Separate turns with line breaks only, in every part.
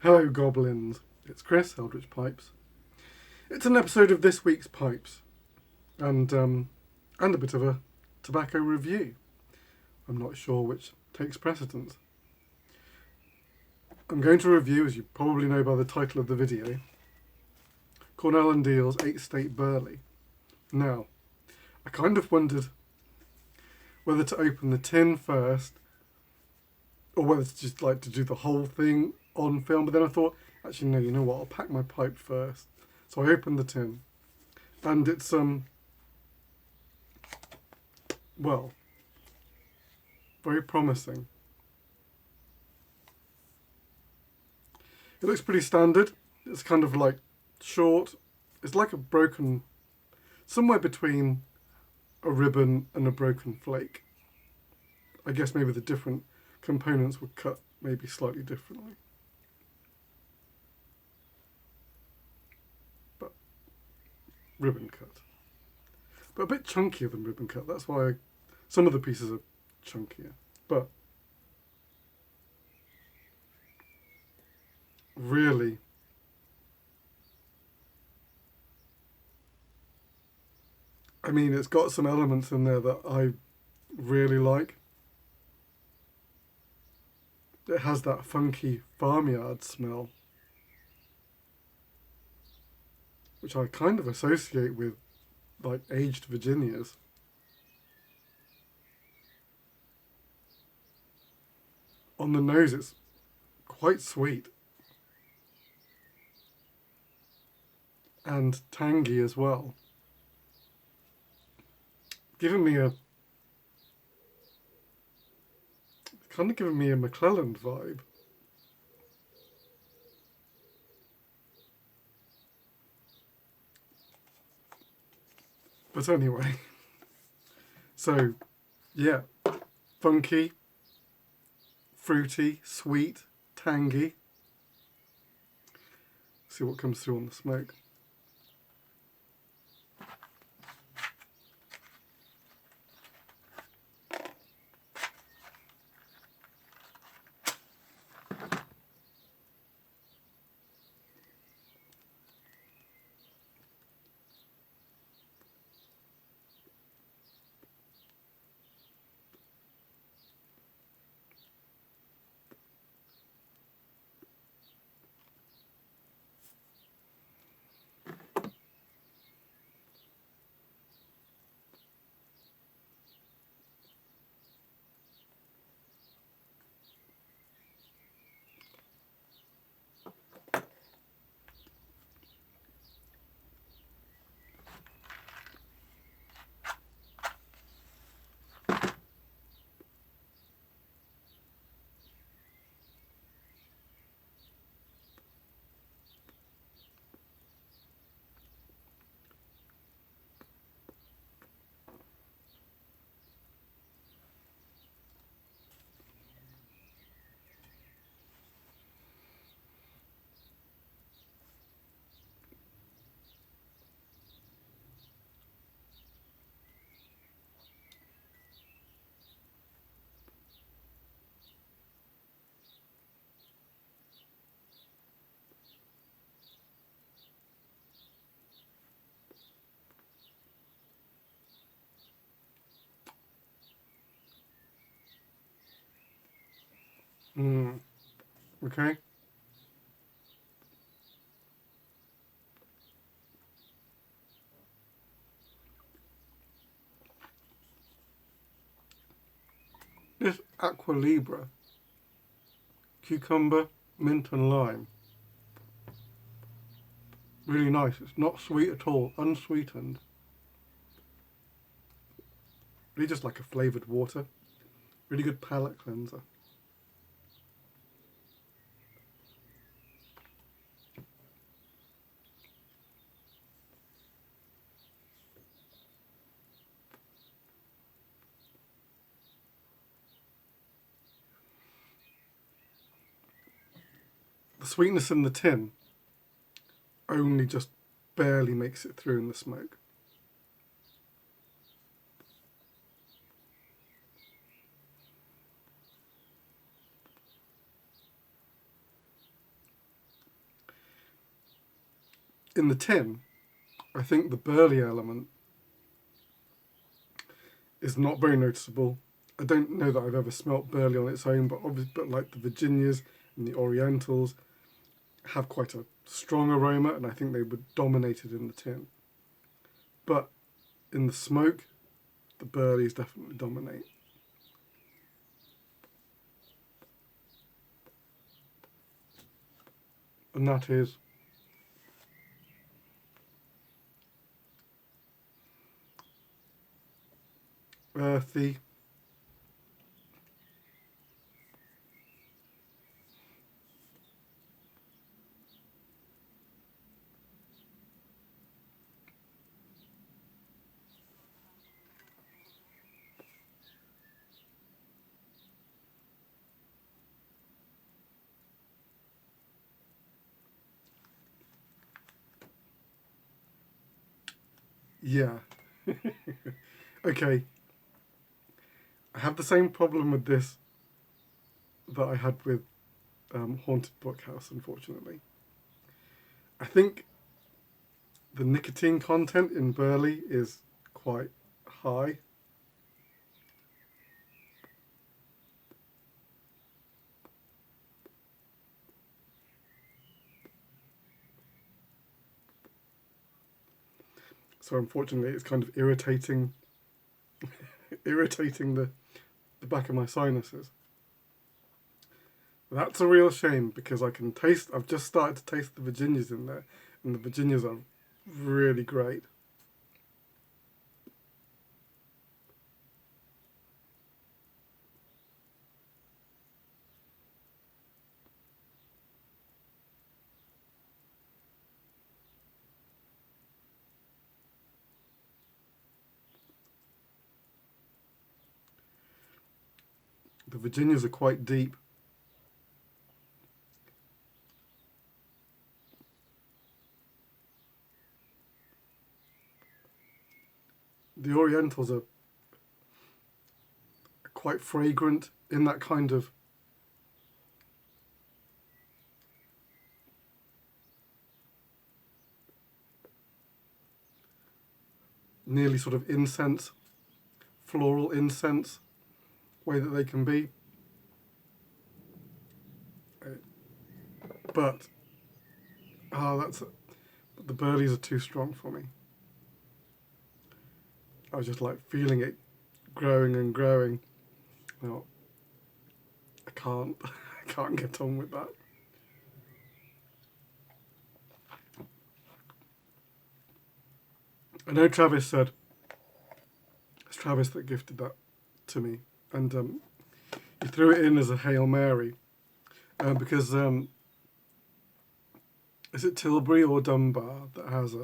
Hello goblins, it's Chris, Eldritch Pipes. It's an episode of this week's Pipes, and a bit of a tobacco review. I'm not sure which takes precedence. I'm going to review, as you probably know by the title of the video, Cornell and Deal's 8 State Burley. Now, I kind of wondered whether to open the tin first, or whether to just like to do the whole thing on film, but then I thought, actually no, you know what, I'll pack my pipe first. So I opened the tin, and it's well, very promising. It looks pretty standard. It's kind of like short. It's like a broken, somewhere between a ribbon and a broken flake. I guess maybe the different components were cut maybe slightly differently. But ribbon cut. But a bit chunkier than ribbon cut. That's why some of the pieces are chunkier. But really, I mean, it's got some elements in there that I really like. It has that funky farmyard smell, which I kind of associate with like aged Virginias. On the nose, it's quite sweet and tangy as well, giving me a McClelland vibe. But anyway, so yeah, funky, fruity, sweet, tangy. See what comes through on the smoke. Okay. This Aqua Libra, cucumber, mint and lime. Really nice. It's not sweet at all, unsweetened. Really just like a flavoured water. Really good palate cleanser. The sweetness in the tin only just barely makes it through in the smoke. in the tin, I think the burley element is not very noticeable. I don't know that I've ever smelt burley on its own, but obviously, but like the Virginias and the Orientals have quite a strong aroma, and I think they were dominated in the tin. But in the smoke, the burleys definitely dominate. And that is earthy, yeah. Okay, I have the same problem with this that I had with Haunted Bookhouse, unfortunately. I think the nicotine content in burley is quite high. So unfortunately it's kind of irritating the back of my sinuses. That's a real shame because I've just started to taste the Virginias in there, and the Virginias are really great. The Virginias are quite deep. The Orientals are quite fragrant in that kind of nearly sort of incense, floral incense way that they can be. But the burleys are too strong for me. I was just like feeling it growing and growing. No, I can't I can't get on with that. I know Travis said, it's Travis that gifted that to me, and he threw it in as a Hail Mary, because is it Tilbury or Dunbar that has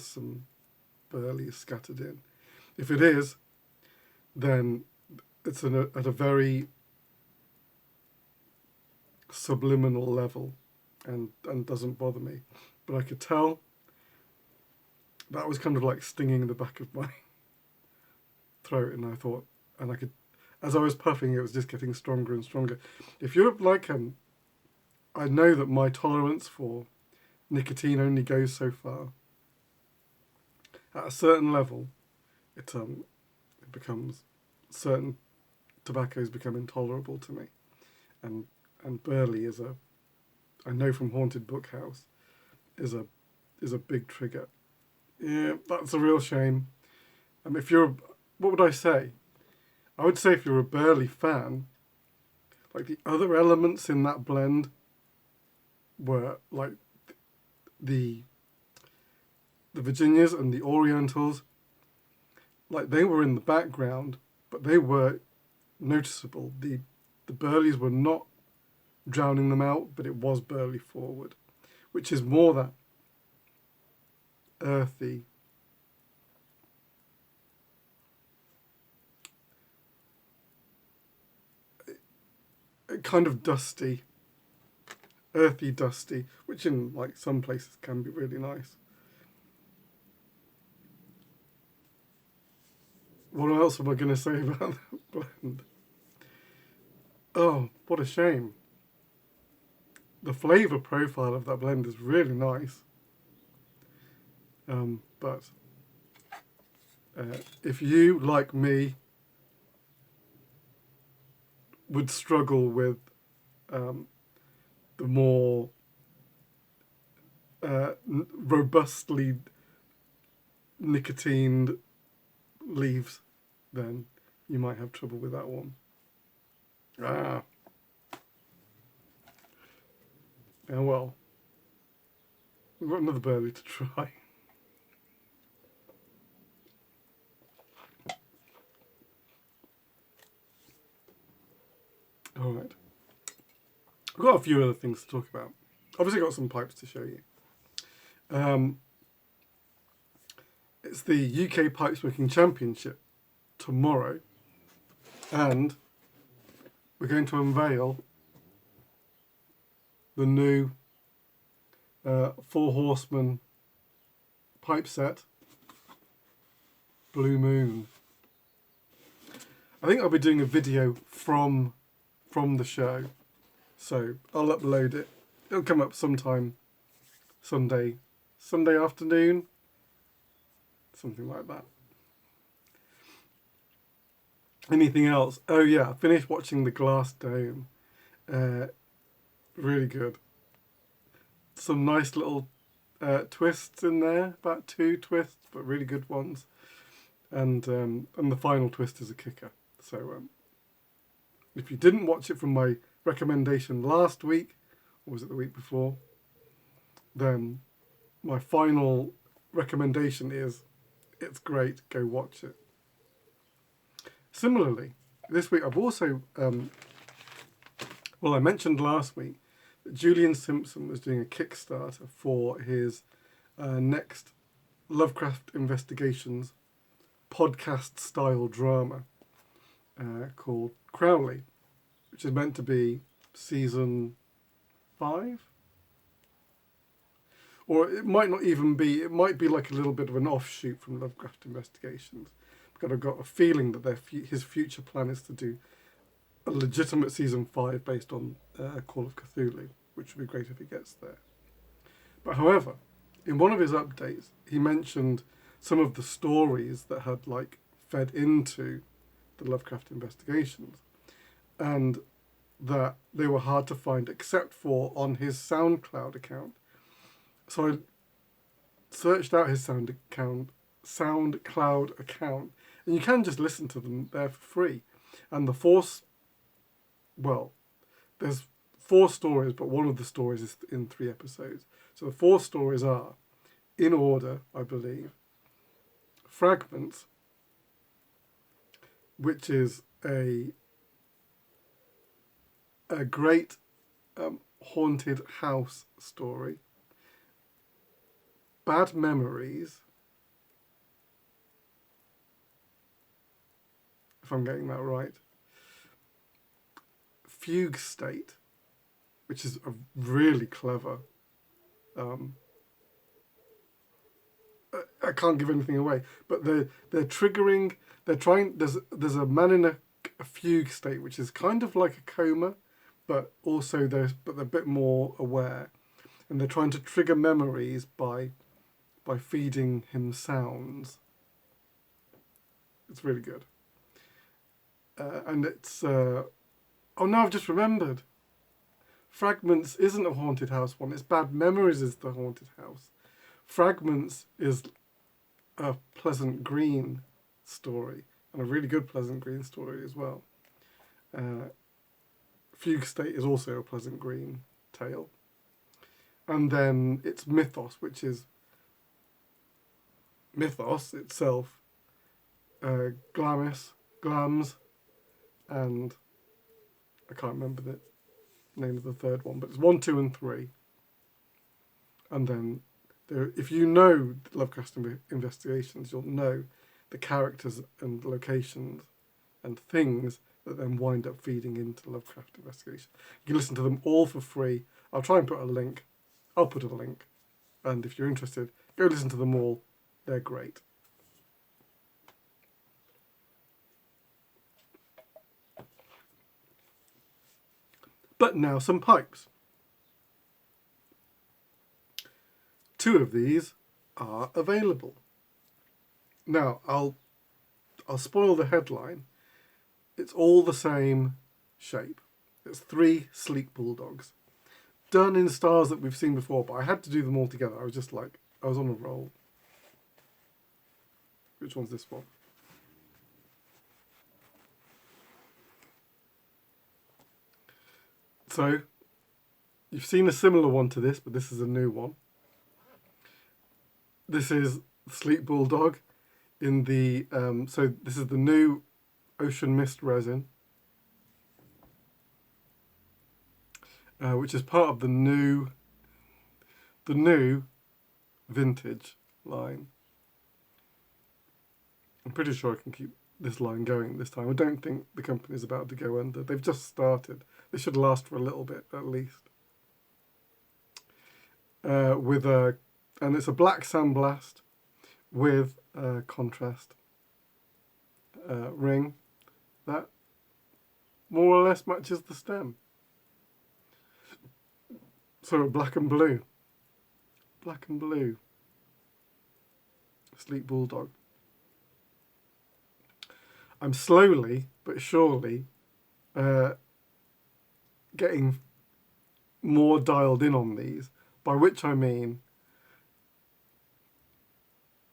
some burley scattered in? If it is, then it's at a very subliminal level, and doesn't bother me. But I could tell that was kind of like stinging the back of my throat, and I thought, and I could, as I was puffing, it was just getting stronger and stronger. If you're like I know that my tolerance for nicotine only goes so far. At a certain level, it becomes, certain tobaccos become intolerable to me, and burley I know from Haunted Bookhouse is a big trigger. Yeah, that's a real shame. If you're, what would I say? I would say if you're a burley fan, like the other elements in that blend were like the Virginias and the Orientals, like they were in the background, but they were noticeable. The burleys were not drowning them out, but it was burley forward, which is more that earthy, kind of dusty, earthy dusty, which in like some places can be really nice. What else am I going to say about that blend? Oh, what a shame. the flavour profile of that blend is really nice. But if you, like me, would struggle with the more robustly nicotined leaves, then you might have trouble with that one. Oh well. We've got another Burley to try. Alright. I've got a few other things to talk about. Obviously got some pipes to show you. It's the UK Pipe Smoking Championship tomorrow, and we're going to unveil the new Four Horsemen pipe set, Blue Moon. I think I'll be doing a video from the show, so I'll upload it. It'll come up sometime Sunday afternoon, something like that. Anything else? Oh yeah, I finished watching The Glass Dome. Really good. Some nice little twists in there, about 2 twists, but really good ones. And the final twist is a kicker. So if you didn't watch it from my recommendation last week, or was it the week before, then my final recommendation is it's great, go watch it. Similarly, this week I've also, I mentioned last week that Julian Simpson was doing a Kickstarter for his next Lovecraft Investigations podcast-style drama called Crowley, which is meant to be season 5? Or it might not even be, it might be like a little bit of an offshoot from Lovecraft Investigations. Because I've got a feeling that his future plan is to do a legitimate season 5 based on Call of Cthulhu, which would be great if it gets there. But however, in one of his updates, he mentioned some of the stories that had fed into the Lovecraft Investigations, and that they were hard to find except for on his Soundcloud account. So I searched out his Soundcloud account, and you can just listen to them there for free. And there's 4 stories, but one of the stories is in 3 episodes. So the 4 stories are, in order, I believe, Fragments, which is a great haunted house story. Bad Memories, if I'm getting that right. Fugue State, which is a really clever. I can't give anything away, but they're triggering. They're trying. There's a man in a fugue state, which is kind of like a coma, but also they're a bit more aware, and they're trying to trigger memories by feeding him sounds. It's really good. And it's... oh no, I've just remembered. Fragments isn't a haunted house one. It's Bad Memories is the haunted house. Fragments is a Pleasant Green story. And a really good Pleasant Green story as well. Fugue State is also a Pleasant Green tale. And then it's Mythos, which is Mythos itself, Glams, and I can't remember the name of the third one, but it's 1, 2, and 3. And then, if you know Lovecraft Investigations, you'll know the characters and locations and things that then wind up feeding into Lovecraft Investigation. You can listen to them all for free. I'll try and put a link. I'll put a link. And if you're interested, go listen to them all. They're great. But now some pipes. 2 of these are available. Now, I'll spoil the headline. It's all the same shape. It's 3 sleek bulldogs. Done in styles that we've seen before, but I had to do them all together. I was just like, I was on a roll. Which one's this one? So, you've seen a similar one to this, but this is a new one. This is Sleek Bulldog in the, so this is the new Ocean Mist resin, which is part of the new vintage line. I'm pretty sure I can keep this line going this time. I don't think the company's about to go under. They've just started. They should last for a little bit at least. And it's a black sandblast with a contrast ring that more or less matches the stem. So black and blue. Black and blue. Sleek Bulldog. I'm slowly but surely getting more dialed in on these, by which I mean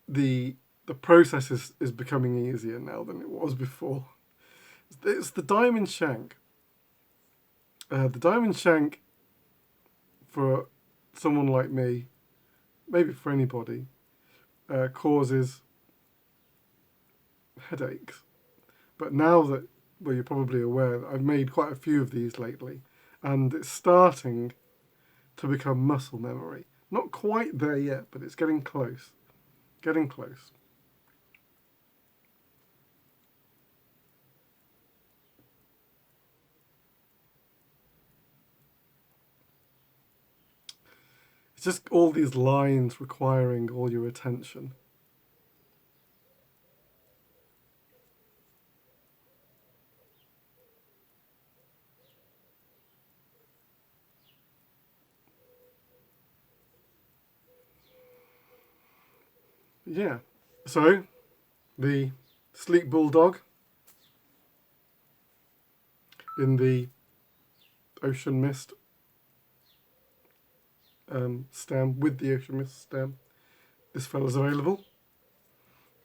the process is becoming easier now than it was before. It's the diamond shank. The diamond shank, for someone like me, maybe for anybody, causes headaches. But now that, well, you're probably aware that I've made quite a few of these lately, and it's starting to become muscle memory. Not quite there yet, but it's getting close. Getting close. It's just all these lines requiring all your attention. Yeah, so the Sleek Bulldog in the Ocean Mist stem, with the Ocean Mist stem. This fella's available.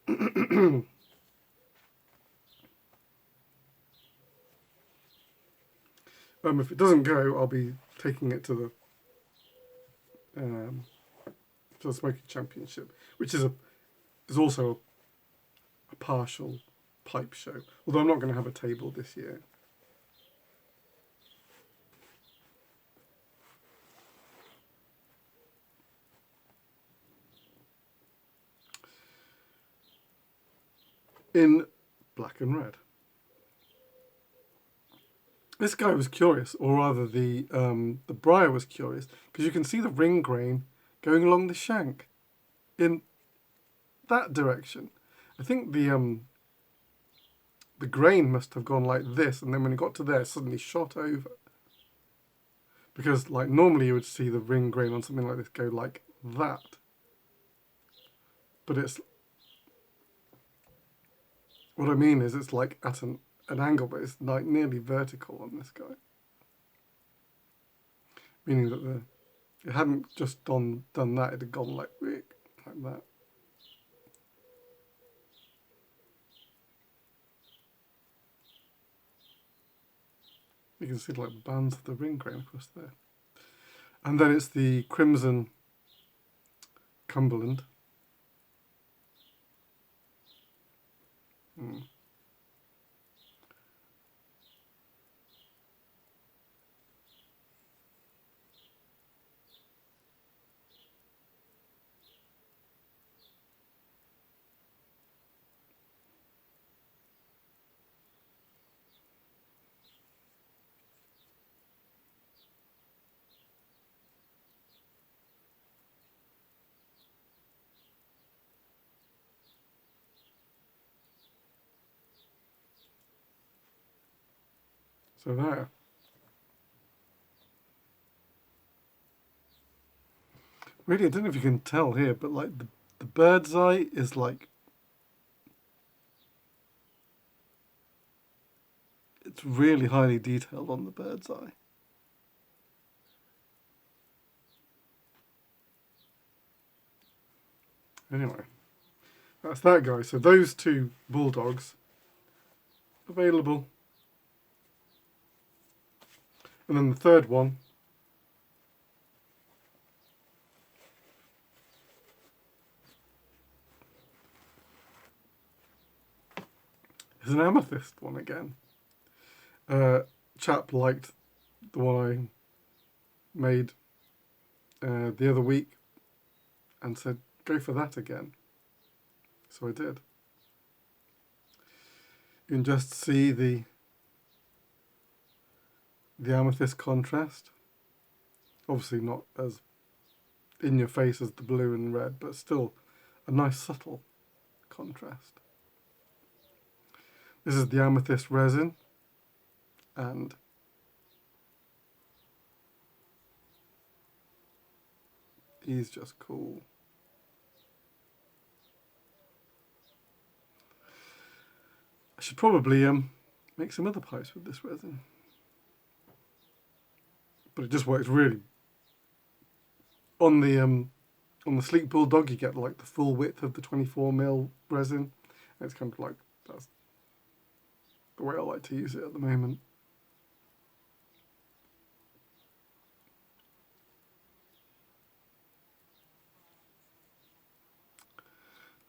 If it doesn't go, I'll be taking it to the Smoking Championship, which is also a partial pipe show. Although I'm not going to have a table this year. In black and red. This guy was curious, or rather the briar was curious, because you can see the ring grain going along the shank in that direction. I think the grain must have gone like this, and then when it got to there, it suddenly shot over. Because like normally you would see the ring grain on something like this go like that. But it's, what I mean is it's like at an angle, but it's like nearly vertical on this guy. Meaning that it hadn't just done that, it had gone like that. You can see like bands of the ring grain across there. And then it's the Crimson Cumberland. So there. Really, I don't know if you can tell here, but like the bird's eye is like, it's really highly detailed on the bird's eye. Anyway, that's that, guy. So those two bulldogs available. And then the third one is an amethyst one again. Chap liked the one I made the other week and said, go for that again. So I did. You can just see the amethyst contrast. Obviously not as in your face as the blue and red, but still a nice subtle contrast. This is the amethyst resin, and he's just cool. I should probably make some other pipes with this resin, but it just works really. On the Sleek Bulldog, you get like the full width of the 24mm resin. It's kind of like, that's the way I like to use it at the moment.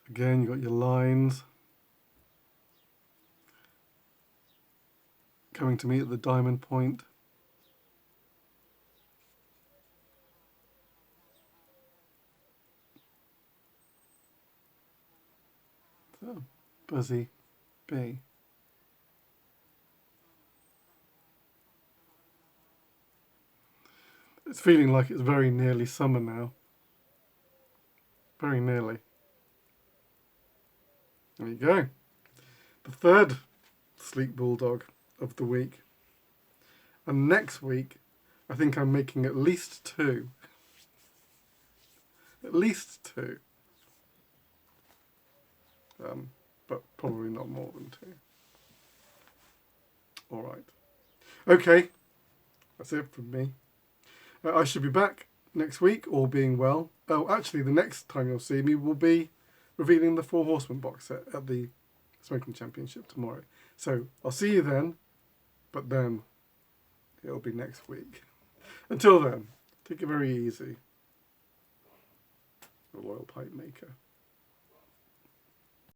Again, you've got your lines coming to meet at the diamond point. So, Buzzy Bee. It's feeling like it's very nearly summer now. Very nearly. There you go. The third Sleek Bulldog of the week. And next week, I think I'm making at least two. At least two. But probably not more than two. All right. Okay. That's it from me. I should be back next week, all being well. Oh, actually, the next time you'll see me will be revealing the Four Horsemen box set at the Smoking Championship tomorrow. So I'll see you then, but then it'll be next week. Until then, take it very easy. A loyal pipe maker.